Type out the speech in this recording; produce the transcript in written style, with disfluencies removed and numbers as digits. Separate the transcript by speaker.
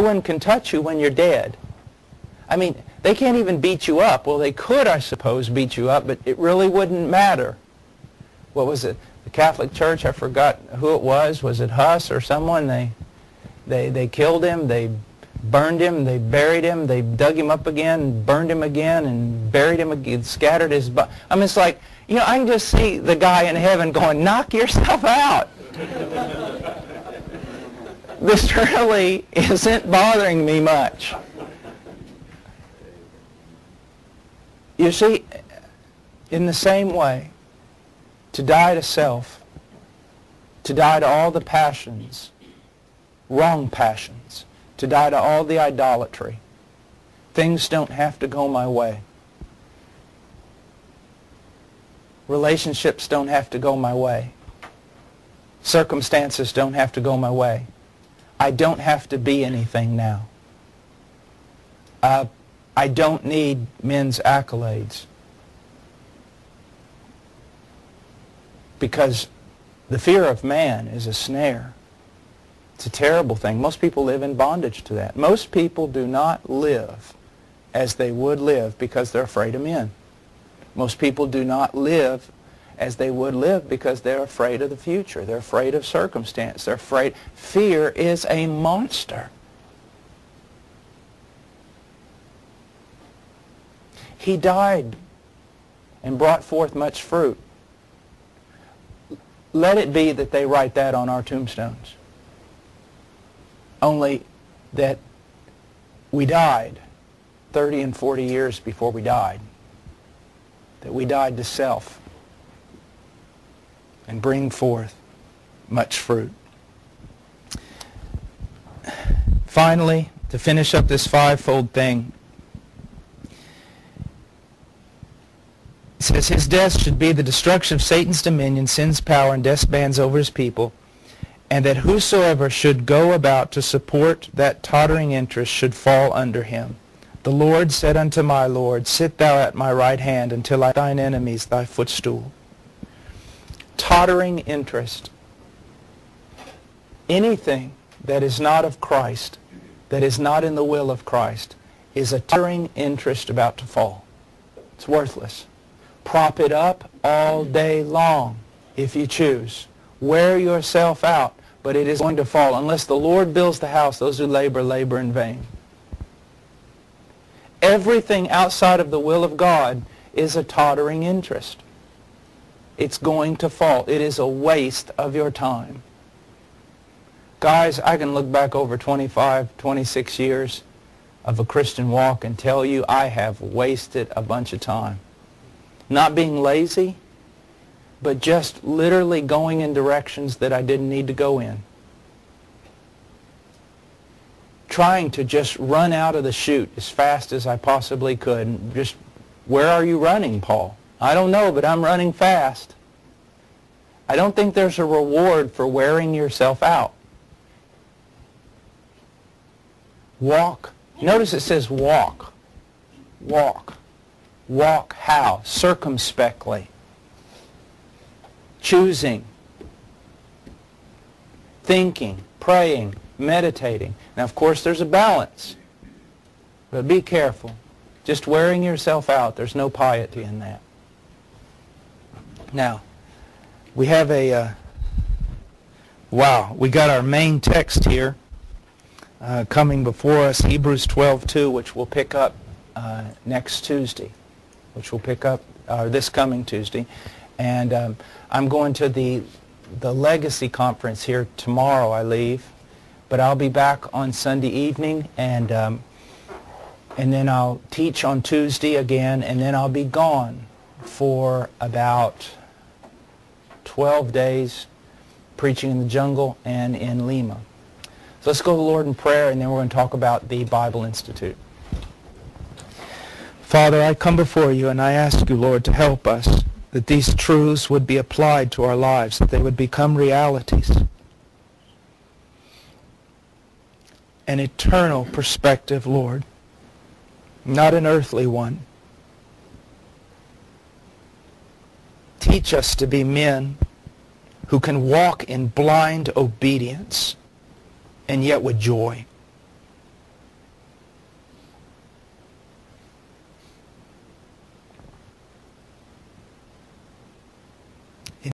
Speaker 1: one can touch you when you're dead. I mean, they can't even beat you up. Well, they could, I suppose, beat you up, but it really wouldn't matter. What was it? The Catholic Church, I forgot who it was. Was it Huss or someone? They killed him, they burned him, they buried him, they dug him up again, burned him again, and buried him again, scattered his body. I mean, it's like, you know, I can just see the guy in heaven going, knock yourself out. This really isn't bothering me much. You see, in the same way, to die to self, to die to all the passions, wrong passions, to die to all the idolatry, things don't have to go my way. Relationships don't have to go my way. Circumstances don't have to go my way. I don't have to be anything now. I don't need men's accolades. Because the fear of man is a snare. It's a terrible thing. Most people live in bondage to that. Most people do not live as they would live because they're afraid of men. Most people do not live as they would live because they're afraid of the future. They're afraid of circumstance. They're afraid. Fear is a monster. He died and brought forth much fruit. Let it be that they write that on our tombstones. Only that we died 30 and 40 years before we died. That we died to self and bring forth much fruit. Finally, to finish up this fivefold thing, it says, his death should be the destruction of Satan's dominion, sin's power, and death's bands over his people, and that whosoever should go about to support that tottering interest should fall under him. The Lord said unto my Lord, sit thou at my right hand until I make thine enemies thy footstool. Tottering interest. Anything that is not of Christ, that is not in the will of Christ, is a tottering interest about to fall. It's worthless. Prop it up all day long if you choose. Wear yourself out, but it is going to fall. Unless the Lord builds the house, those who labor, labor in vain. Everything outside of the will of God is a tottering interest. It's going to fall. It is a waste of your time. Guys, I can look back over 25, 26 years of a Christian walk and tell you I have wasted a bunch of time. Not being lazy, but just literally going in directions that I didn't need to go in. Trying to just run out of the chute as fast as I possibly could. And just, where are you running, Paul? I don't know, but I'm running fast. I don't think there's a reward for wearing yourself out. Walk. Notice it says walk. Walk. Walk how? Circumspectly. Choosing. Thinking. Praying. Meditating. Now, of course, there's a balance. But be careful. Just wearing yourself out, there's no piety in that. Now, we have a, we got our main text here coming before us, Hebrews 12:2, which we'll pick up next Tuesday, which we'll pick up this coming Tuesday. And I'm going to the Legacy Conference here tomorrow, I leave. But I'll be back on Sunday evening, and then I'll teach on Tuesday again, and then I'll be gone for about 12 days preaching in the jungle and in Lima. So let's go to the Lord in prayer, and then we're going to talk about the Bible Institute. Father, I come before you, and I ask you, Lord, to help us, that these truths would be applied to our lives, that they would become realities. An eternal perspective, Lord, not an earthly one. Teach us to be men who can walk in blind obedience and yet with joy.